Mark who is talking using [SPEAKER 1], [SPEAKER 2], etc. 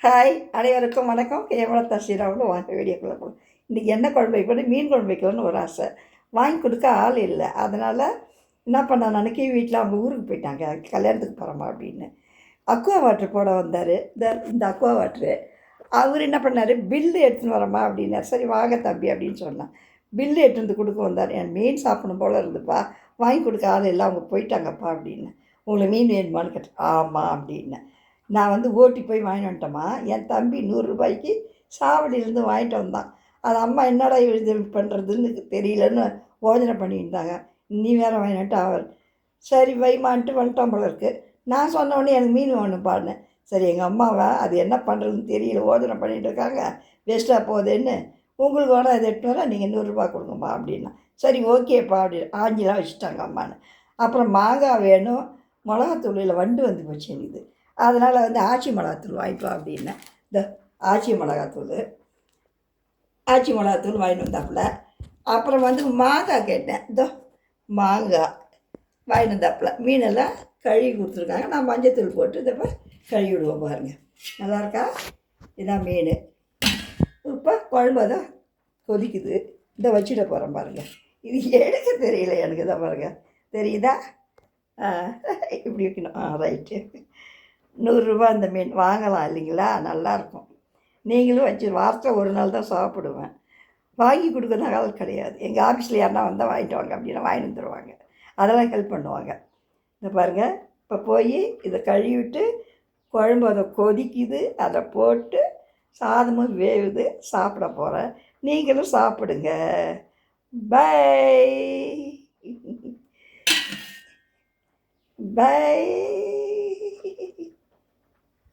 [SPEAKER 1] Hi, அனைவருக்கும் வணக்கம். கேவலத்தா ஸ்ரீராமும் வாங்க வீடியோக்குள்ளே போகலாம். இன்றைக்கி என்ன குழம்பு வைக்கணும், மீன் குழம்பு வைக்கலான்னு ஒரு ஆசை. வாங்கி கொடுக்க ஆள் இல்லை. அதனால் என்ன பண்ண அன்றைக்கி வீட்டில் அவங்க ஊருக்கு போயிட்டாங்க, கல்யாணத்துக்கு போகிறோமா அப்படின்னு. அக்வா வாட்ரு போட வந்தார். இந்த அக்வா வாட்ரு அவர் என்ன பண்ணார், பில்லு எடுத்துன்னு வரமா அப்படின்னார். சரி வாங்க தம்பி அப்படின்னு சொன்னேன். பில்லு எடுத்துன்னு வந்து கொடுக்க வந்தார். என் மீன் சாப்பிடணும் போல் இருந்துப்பா, வாங்கி கொடுக்க ஆள் இல்லை, அவங்க போயிட்டாங்கப்பா அப்படின்னு. உங்களுக்கு மீன் வேணுமான்னு கேட்டேன். ஆமாம் அப்படின்னேன். நான் வந்து ஓட்டி போய் வாங்கிட்டு வந்துட்டோமா. என் தம்பி 100 ரூபாய்க்கு சாவடியிலேருந்து வாங்கிட்டு வந்தான். அது அம்மா என்னடா இது பண்ணுறதுன்னு தெரியலன்னு யோசனை பண்ணியிருந்தாங்க. நீ வேறு வாங்கிட்டு அவர் சரி வைமான்ட்டு வந்துட்டோம் போல இருக்குது. நான் சொன்னோடனே எனக்கு மீன் வேணும்ப்பான்னு. சரி எங்கள் அம்மாவை அது என்ன பண்ணுறதுன்னு தெரியல, யோசனை பண்ணிகிட்டு இருக்காங்க, வேஸ்ட்டாக போகுதுன்னு. உங்களுக்கு வேணால் இதை எட்டு வர நீங்கள் 100 ரூபா கொடுங்கம்மா அப்படின்னா. சரி ஓகேப்பா அப்படின்னு ஆஞ்சிலாம் வச்சுட்டாங்க அம்மான்னு. அப்புறம் மாங்காய் வேணும், மிளகாத்தூளில் வண்டு வந்து போச்சு எனக்கு. அதனால் வந்து ஆச்சி மிளகாத்தூள் வாங்கிட்டு வா அப்படின்னேன். இந்த ஆச்சி மிளகாத்தூள் வாங்கிட்டு வந்தாப்புல. அப்புறம் வந்து மாங்காய் கேட்டேன். இதோ மாங்காய் வாங்கிட்டு வந்தாப்புல. மீனெல்லாம் கழுவி கொடுத்துருக்காங்க. நான் மஞ்சத்தூள் போட்டு இதை கழுவி விடுவோம் பாருங்கள். நல்லாயிருக்கா? இதான் மீன். இப்போ குழம்பு தான் கொதிக்குது. இதை வச்சுட போகிறேன் பாருங்கள். இது எடுக்க தெரியல எனக்கு தான் பாருங்கள். தெரியுதா? இப்படி வைக்கணும். ரைட்டு. 100 ரூபா அந்த மீன் வாங்கலாம் இல்லைங்களா? நல்லாயிருக்கும். நீங்களும் வச்சு வாரத்தில் ஒரு நாள் தான் சாப்பிடுவேன். வாங்கி கொடுக்குறதுனால கிடையாது. எங்கள் ஆஃபீஸில் யாருனா வந்தால் வாங்கிட்டு வாங்க அப்படின்னா வாங்கிட்டு வந்துடுவாங்க. அதெல்லாம் ஹெல்ப் பண்ணுவாங்க. இந்த பாருங்கள், இப்போ போய் இதை கழுவிட்டு குழம்பு அதை கொதிக்குது, அதை போட்டு சாதமும் வேவுது, சாப்பிட போகிறேன். நீங்களும் சாப்பிடுங்க. Bye by.